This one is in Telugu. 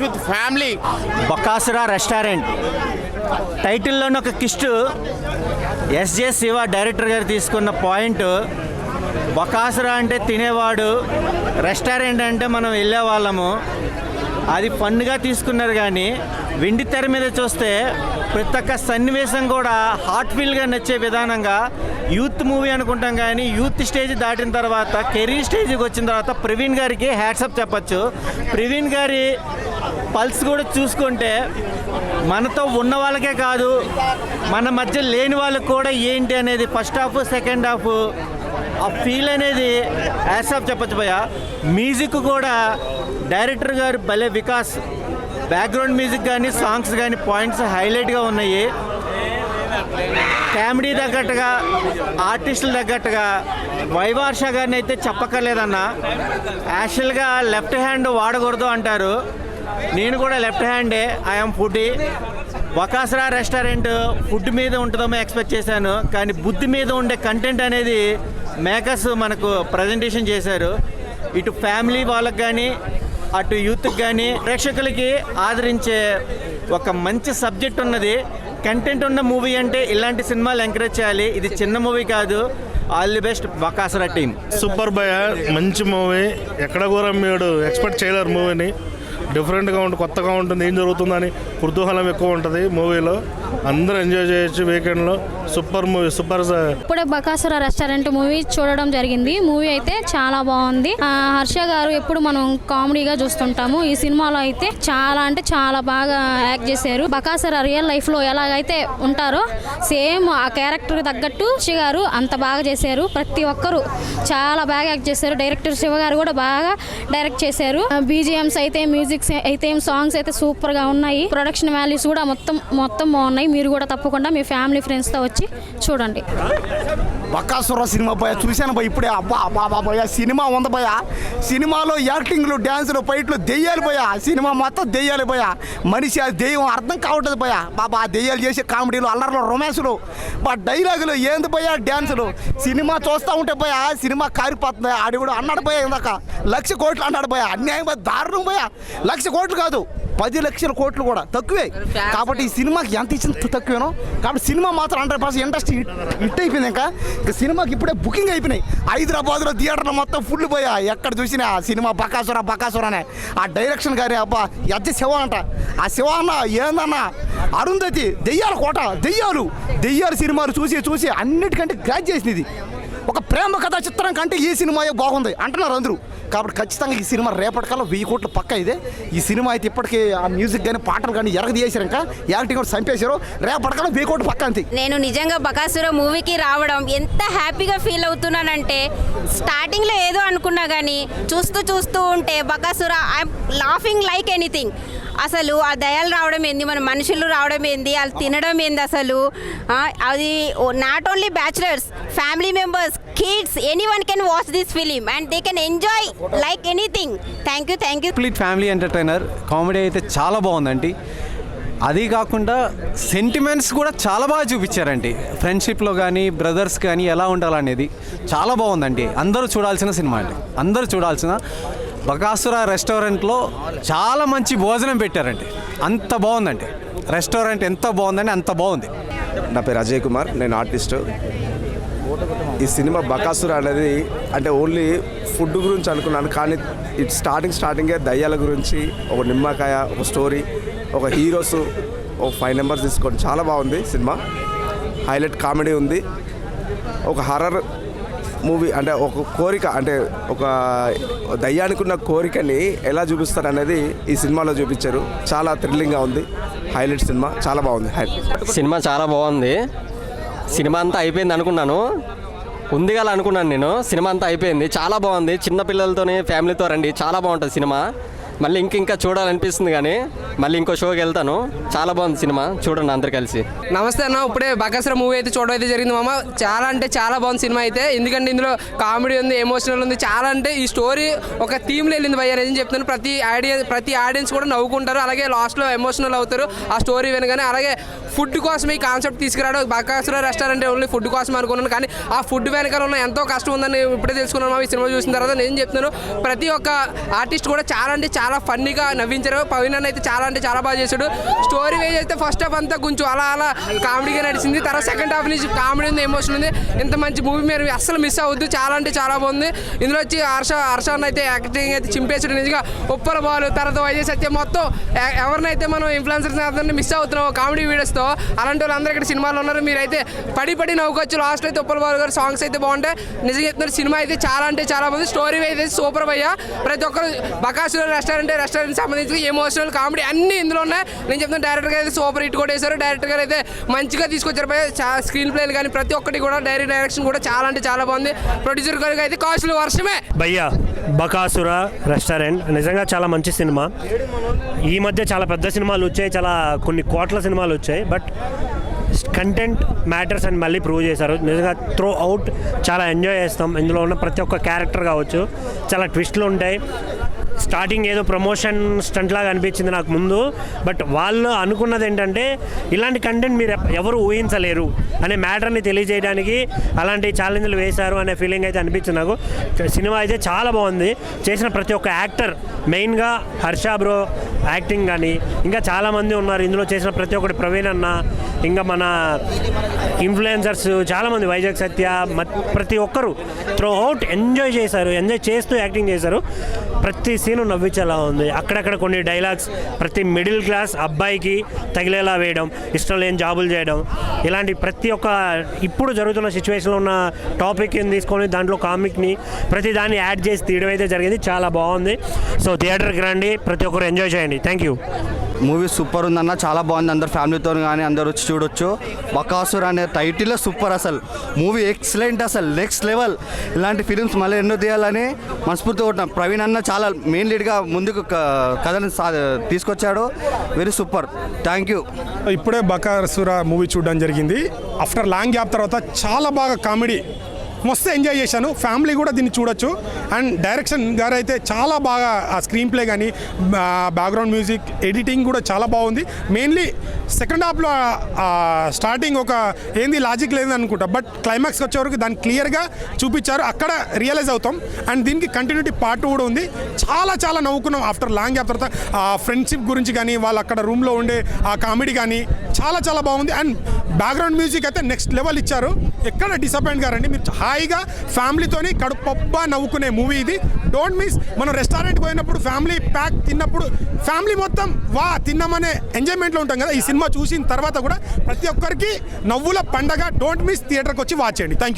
With family. బకాసురా రెస్టారెంట్ టైటిల్లోని ఒక కిస్ట్ ఎస్జే శివ డైరెక్టర్ గారు తీసుకున్న పాయింట్. బకాసురా అంటే తినేవాడు, రెస్టారెంట్ అంటే మనం వెళ్ళేవాళ్ళము. అది ఫన్గా తీసుకున్నారు. కానీ వెండి తెర మీద చూస్తే ప్రతి ఒక్క సన్నివేశం కూడా హార్ట్ఫుల్గా నచ్చే విధానంగా యూత్ మూవీ అనుకుంటాం. కానీ యూత్ స్టేజ్ దాటిన తర్వాత కెరీర్ స్టేజ్కి వచ్చిన తర్వాత ప్రవీణ్ గారికి హ్యాట్సప్ చెప్పచ్చు. ప్రవీణ్ గారి పల్స్ కూడా చూసుకుంటే మనతో ఉన్న వాళ్ళకే కాదు, మన మధ్య లేని వాళ్ళకి కూడా ఏంటి అనేది ఫస్ట్ హాఫ్ సెకండ్ హాఫ్ ఆ ఫీల్ అనేది హ్యాట్సప్ చెప్పచ్చు భయ్య. మ్యూజిక్ కూడా డైరెక్టర్ గారు భలే వికాస్. బ్యాక్గ్రౌండ్ మ్యూజిక్ కానీ సాంగ్స్ కానీ పాయింట్స్ హైలైట్గా ఉన్నాయి. కామెడీ తగ్గట్టుగా ఆర్టిస్టులు తగ్గట్టుగా వైవార్ష గారిని అయితే చెప్పక్కర్లేదన్న. యాక్చువల్గా లెఫ్ట్ హ్యాండ్ వాడకూడదు అంటారు, నేను కూడా లెఫ్ట్ హ్యాండే. I'm foodie. Bakasura restaurant food మీద ఉంటుందేమో ఎక్స్పెక్ట్ చేశాను, కానీ బుద్ధి మీద ఉండే కంటెంట్ అనేది మేకర్స్ మనకు ప్రజెంటేషన్ చేశారు. ఇటు ఫ్యామిలీ వాళ్ళకి కానీ అటు యూత్కి కానీ ప్రేక్షకులకి ఆదరించే ఒక మంచి సబ్జెక్ట్ ఉన్నది. కంటెంట్ ఉన్న మూవీ అంటే ఇలాంటి సినిమాలు ఎంకరేజ్ చేయాలి. ఇది చిన్న మూవీ కాదు. All the best Bakasura team. Super భయ, మంచి మూవీ. ఎక్కడ కూడా మీరు ఎక్స్పెక్ట్ చేయలేరు. మూవీని డిఫరెంట్గా ఉంటుంది, కొత్తగా ఉంటుంది. ఏం జరుగుతుందని కుతూహలం ఎక్కువ ఉంటుంది మూవీలో. అందరూ ఎంజాయ్ చేయొచ్చు వీకెండ్లో. Super movie, super. ఇప్పుడే బకాసురా రెస్టారెంట్ మూవీ చూడడం జరిగింది. మూవీ అయితే చాలా బాగుంది. హర్ష గారు ఎప్పుడు మనం కామెడీగా చూస్తుంటాము, ఈ సినిమాలో అయితే చాలా అంటే చాలా బాగా యాక్ట్ చేశారు. బకాసురా రియల్ లైఫ్ లో ఎలాగైతే ఉంటారో సేమ్ ఆ క్యారెక్టర్ తగ్గట్టు హర్ష గారు అంత బాగా చేశారు. ప్రతి ఒక్కరు చాలా బాగా యాక్ట్ చేశారు. డైరెక్టర్ శివ గారు కూడా బాగా డైరెక్ట్ చేశారు. బీజిఎంస్ అయితే, మ్యూజిక్ అయితే, సాంగ్స్ అయితే సూపర్ గా ఉన్నాయి. ప్రొడక్షన్ వాల్యూస్ కూడా మొత్తం బాగున్నాయి. మీరు కూడా తప్పకుండా మీ ఫ్యామిలీ ఫ్రెండ్స్ తో వచ్చి చూడండి. బకాసురా సినిమా పోయా చూశాను పోయి ఇప్పుడే. అబ్బా అబ్బా పోయా సినిమా ఉంది పోయా. సినిమాలో యాక్టింగ్లు, డ్యాన్సులు, ఫైట్లు దెయ్యాలు పోయా. సినిమా మొత్తం దెయ్యాలు పోయా. మనిషి ఆ దెయ్యం అర్థం కావట్లేదు పోయా. బాబా దెయ్యాలు చేసే కామెడీలు, అల్లర్లు, రొమాన్సులు, డైలాగులు ఏంది పోయా, డ్యాన్సులు. సినిమా చూస్తూ ఉంటే పోయా సినిమా కారిపోతుంది. ఆడి కూడా అన్నాడు పోయా ఇందాక 1,00,000 కోట్లు అన్నాడు పోయా. అన్యాయం పోయా, దారుణం పోయా. 1,00,000 కోట్లు కాదు, 10 లక్షల కోట్లు కూడా తక్కువే. కాబట్టి ఈ సినిమాకి ఎంత ఇచ్చిన తక్కువేనో. కాబట్టి సినిమా మాత్రం 100% ఇండస్ట్రీ హిట్ అయిపోయింది. ఇంకా సినిమాకి ఇప్పుడే బుకింగ్ అయిపోయినాయి. హైదరాబాద్లో థియేటర్లో మొత్తం ఫుల్ పోయా. ఎక్కడ చూసినా సినిమా బకాసురానే. ఆ డైరెక్షన్ గారి అబ్బా ఎజ్జ శివ అంట. ఆ శివ అన్న ఏందన్నా, అరుంధతి దెయ్యాల కోట, దెయ్యాలు సినిమాలు చూసి అన్నిటికంటే గ్రాజ్ చేసింది. ఇది ఒక ప్రేమ కథా చిత్రం కంటే ఈ సినిమా బాగుంది అంటున్నారు అందరూ. కాబట్టి ఖచ్చితంగా ఈ సినిమా రేపటికల్లా 1000 కోట్లు పక్క ఇదే. ఈ సినిమా అయితే ఇప్పటికీ ఆ మ్యూజిక్ కానీ పాటలు కానీ ఎరగదీసారు, ఇంకా యాక్టింగ్ కూడా చంపేశారు. రేపటికల్లా 1000 కోట్లు పక్క అంతే. నేను నిజంగా బకాసురా మూవీకి రావడం ఎంత హ్యాపీగా ఫీల్ అవుతున్నానంటే, స్టార్టింగ్లో ఏదో అనుకున్నా కానీ చూస్తూ ఉంటే Bakasura I'm laughing like anything. అసలు ఆ దయాలు రావడం ఏంది, మన మనుషులు రావడం ఏంది, వాళ్ళు తినడం ఏంది, అసలు అది not only bachelors, family members, kids, anyone can watch this film and they can enjoy like anything. Thank you. Complete family entertainer. Comedy అయితే చాలా బాగుందండి. అది కాకుండా సెంటిమెంట్స్ కూడా చాలా బాగా చూపించారండి. ఫ్రెండ్షిప్లో కానీ బ్రదర్స్ కానీ ఎలా ఉండాలనేది చాలా బాగుందండి. అందరూ చూడాల్సిన సినిమా అండి. అందరూ చూడాల్సిన. బకాసురా రెస్టారెంట్లో చాలా మంచి భోజనం పెట్టారండి. అంత బాగుందండి రెస్టారెంట్. ఎంత బాగుందండి, అంత బాగుంది. నా పేరు అజయ్ కుమార్, నేను ఆర్టిస్టు. ఈ సినిమా బకాసురా అనేది అంటే ఓన్లీ ఫుడ్ గురించి అనుకున్నాను, కానీ ఇట్ స్టార్టింగే దయ్యాల గురించి, ఒక నిమ్మకాయ, ఒక స్టోరీ, ఒక హీరోస్, ఒక 5 మెంబర్స్ తీసుకోండి. చాలా బాగుంది సినిమా. హైలైట్ కామెడీ ఉంది. ఒక హర్రర్ మూవీ, అంటే ఒక కోరిక, అంటే ఒక దయ్యానికి ఉన్న కోరికని ఎలా చూపిస్తారు అనేది ఈ సినిమాలో చూపించారు. చాలా థ్రిల్లింగ్గా ఉంది. హైలైట్ సినిమా, చాలా బాగుంది. సినిమా చాలా బాగుంది. సినిమా అంతా అయిపోయింది అనుకున్నాను, ఉంది కదా అనుకున్నాను నేను. సినిమా అంతా అయిపోయింది, చాలా బాగుంది. చిన్నపిల్లలతోనే ఫ్యామిలీతో రండి, చాలా బాగుంటుంది సినిమా. మళ్ళీ ఇంకా చూడాలనిపిస్తుంది, కానీ మళ్ళీ ఇంకో షోకి వెళ్తాను. చాలా బాగుంది సినిమా, చూడండి అందరు కలిసి. నమస్తే అన్న, ఇప్పుడే బకాసురా మూవీ అయితే చూడడం అయితే జరిగింది మామ. చాలా అంటే చాలా బాగుంది సినిమా అయితే. ఎందుకంటే ఇందులో కామెడీ ఉంది, ఎమోషనల్ ఉంది. చాలా అంటే ఈ స్టోరీ ఒక థీమ్లో వెళ్ళింది భయ్య, నేను చెప్తాను. ప్రతి ఆడియన్స్ కూడా నవ్వుకుంటారు, అలాగే లాస్ట్లో ఎమోషనల్ అవుతారు ఆ స్టోరీ వినగానే. అలాగే ఫుడ్ కోసం ఈ కాన్సెప్ట్ తీసుకురావడం. బకాసురా రెస్టారెంట్ ఓన్లీ ఫుడ్ కోసం అనుకున్నాను, కానీ ఆ ఫుడ్ వెనకాల ఉన్న ఎంతో కష్టం ఉందని ఇప్పుడే తెలుసుకున్నాను ఈ సినిమా చూసిన తర్వాత. నేను చెప్తున్నాను, ప్రతి ఒక్క ఆర్టిస్ట్ కూడా చాలా అంటే చాలా ఫన్నీగా నవ్వించారు. పవన్ అన్న అయితే చాలా అంటే చాలా బాగా చేశాడు. స్టోరీ వేజ్ అయితే ఫస్ట్ హాఫ్ అంతా కొంచెం అలా కామెడీగా నడిచింది. తర్వాత సెకండ్ హాఫ్ నుంచి కామెడీ ఉంది, ఎమోషన్ ఉంది. ఇంత మంచి మూవీ మీరు అస్సలు మిస్ అవ్వద్దు. చాలా అంటే చాలా బాగుంది. ఇందులో వచ్చి హర్ష అన్న అయితే యాక్టింగ్ అయితే చింపేసాడు నిజంగా. ఉప్పల బాలు తర్వాత వైజయ్ సత్యం మొత్తం ఎవరినైతే మనం ఇన్ఫ్లుయెన్సర్స్ అందరినీ మిస్ అవుతున్నాం కామెడీ వీడియోస్తో, అలాంటి వాళ్ళందరూ ఇక్కడ సినిమాలో ఉన్నారు. మీరైతే పడి నవ్వుకోవచ్చు. లాస్ట్ అయితే ఉప్పల బాలు గారు సాంగ్స్ అయితే బాగుంటాయి. నిజంగా చెప్తున్నారు, సినిమా అయితే చాలా అంటే చాలా బాగుంది. స్టోరీ అయితే సూపర్ భయ్యా. ప్రతి ఒక్కరు బకాసుర రెస్టారెంట్ సంబంధించి ఎమోషనల్ కామెడీ అన్ని ఇందులో ఉన్నాయి. నేను చెప్తాను, డైరెక్టర్ గారు అయితే సూపర్ హిట్ కూడా వేశారు. డైరెక్టర్ గారు అయితే మంచిగా తీసుకొచ్చారు భయ్యా. స్క్రీన్ ప్లేలు కానీ ప్రతి ఒక్కటి కూడా డైరెక్షన్ కూడా చాలా అంటే చాలా బాగుంది. ప్రొడ్యూసర్ గారికి అయితే కాస్ట్లు వర్షమే. భయ్యా బకాసుర రెస్టారెంట్ నిజంగా చాలా మంచి సినిమా. ఈ మధ్య చాలా పెద్ద సినిమాలు వచ్చాయి, చాలా కొన్ని కోట్ల సినిమాలు వచ్చాయి. బట్ కంటెంట్ మ్యాటర్స్ అని మళ్ళీ ప్రూవ్ చేశారు. నిజంగా త్రూ అవుట్ చాలా ఎంజాయ్ చేస్తాం. ఇందులో ఉన్న ప్రతి ఒక్క క్యారెక్టర్ కావచ్చు, చాలా ట్విస్ట్లు ఉంటాయి. స్టార్టింగ్ ఏదో ప్రమోషన్ స్టంట్ లాగా అనిపించింది నాకు ముందు. బట్ వాళ్ళు అనుకున్నది ఏంటంటే ఇలాంటి కంటెంట్ మీరు ఎవరు ఊహించలేరు అనే మ్యాటర్ని తెలియజేయడానికి అలాంటి ఛాలెంజ్లు వేశారు అనే ఫీలింగ్ అయితే అనిపించింది నాకు. సినిమా అయితే చాలా బాగుంది. చేసిన ప్రతి ఒక్క యాక్టర్, మెయిన్గా హర్ష బ్రో యాక్టింగ్ కానీ, ఇంకా చాలామంది ఉన్నారు ఇందులో చేసిన ప్రతి ఒక్కటి. ప్రవీణ్ అన్న, ఇంకా మన ఇన్ఫ్లుయెన్సర్స్ చాలామంది, వైజాగ్ సత్య, ప్రతి ఒక్కరు త్రూ అవుట్ ఎంజాయ్ చేశారు. ఎంజాయ్ చేస్తూ యాక్టింగ్ చేశారు. ప్రతి సీను నవ్వించేలా ఉంది. అక్కడక్కడ కొన్ని డైలాగ్స్ ప్రతి మిడిల్ క్లాస్ అబ్బాయికి తగిలేలా వేయడం, ఇష్టం లేని జాబులు చేయడం, ఇలాంటి ప్రతి ఒక్క ఇప్పుడు జరుగుతున్న సిచ్యువేషన్లో ఉన్న టాపిక్ని తీసుకొని దాంట్లో కామిక్ని ప్రతి దాన్ని యాడ్ చేసి తీయడం అయితే జరిగింది. చాలా బాగుంది. సో థియేటర్కి రండి, ప్రతి ఒక్కరు ఎంజాయ్ చేయండి. Thank you. మూవీ సూపర్ ఉందన్న, చాలా బాగుంది. అందరు ఫ్యామిలీతో కానీ అందరు వచ్చి చూడొచ్చు. బకాసుర అనే టైటిల్ సూపర్. అసలు మూవీ ఎక్సలెంట్, అసలు నెక్స్ట్ లెవెల్. ఇలాంటి ఫిలిమ్స్ మళ్ళీ ఎన్నో తీయాలని మనస్ఫూర్తిగా ఉంటాం. ప్రవీణ్ అన్న చాలా మెయిన్ లీడ్గా ముందుకు కథను తీసుకొచ్చాడు. Very super. Thank you. ఇప్పుడే బకాసుర మూవీ చూడడం జరిగింది. ఆఫ్టర్ లాంగ్ గ్యాప్ తర్వాత చాలా బాగా కామెడీ మస్తు ఎంజాయ్ చేశాను. ఫ్యామిలీ కూడా దీన్ని చూడొచ్చు. అండ్ డైరెక్షన్ గారు అయితే చాలా బాగా ఆ స్క్రీన్ ప్లే కానీ బ్యాక్గ్రౌండ్ మ్యూజిక్ ఎడిటింగ్ కూడా చాలా బాగుంది. మెయిన్లీ సెకండ్ హాఫ్లో స్టార్టింగ్ ఒక ఏంది లాజిక్ లేదని అనుకుంటా, బట్ క్లైమాక్స్కి వచ్చేవరకు దాన్ని క్లియర్గా చూపించారు. అక్కడ రియలైజ్ అవుతాం. అండ్ దీనికి కంటిన్యూటీ పార్ట్ 2 కూడా ఉంది. చాలా నవ్వుకున్నాం ఆఫ్టర్ లాంగ్ గ్యాప్ తర్వాత. ఆ ఫ్రెండ్షిప్ గురించి కానీ, వాళ్ళు అక్కడ రూమ్లో ఉండే ఆ కామెడీ కానీ చాలా బాగుంది. అండ్ బ్యాక్గ్రౌండ్ మ్యూజిక్ అయితే నెక్స్ట్ లెవెల్ ఇచ్చారు. ఎక్కడ డిసప్పాయింట్ గారండి. మీరు హాయిగా ఫ్యామిలీతోని కడుపబ్బా నవ్వుకునే మూవీ ఇది. Don't miss. మనం రెస్టారెంట్ పోయినప్పుడు ఫ్యామిలీ ప్యాక్ తిన్నప్పుడు ఫ్యామిలీ మొత్తం తిన్నామనే ఎంజాయ్మెంట్లో ఉంటాం కదా. ఈ సినిమా చూసిన తర్వాత కూడా ప్రతి ఒక్కరికి నవ్వుల పండగ. Don't miss. థియేటర్కి వచ్చి వాచ్ చేయండి. Thank you.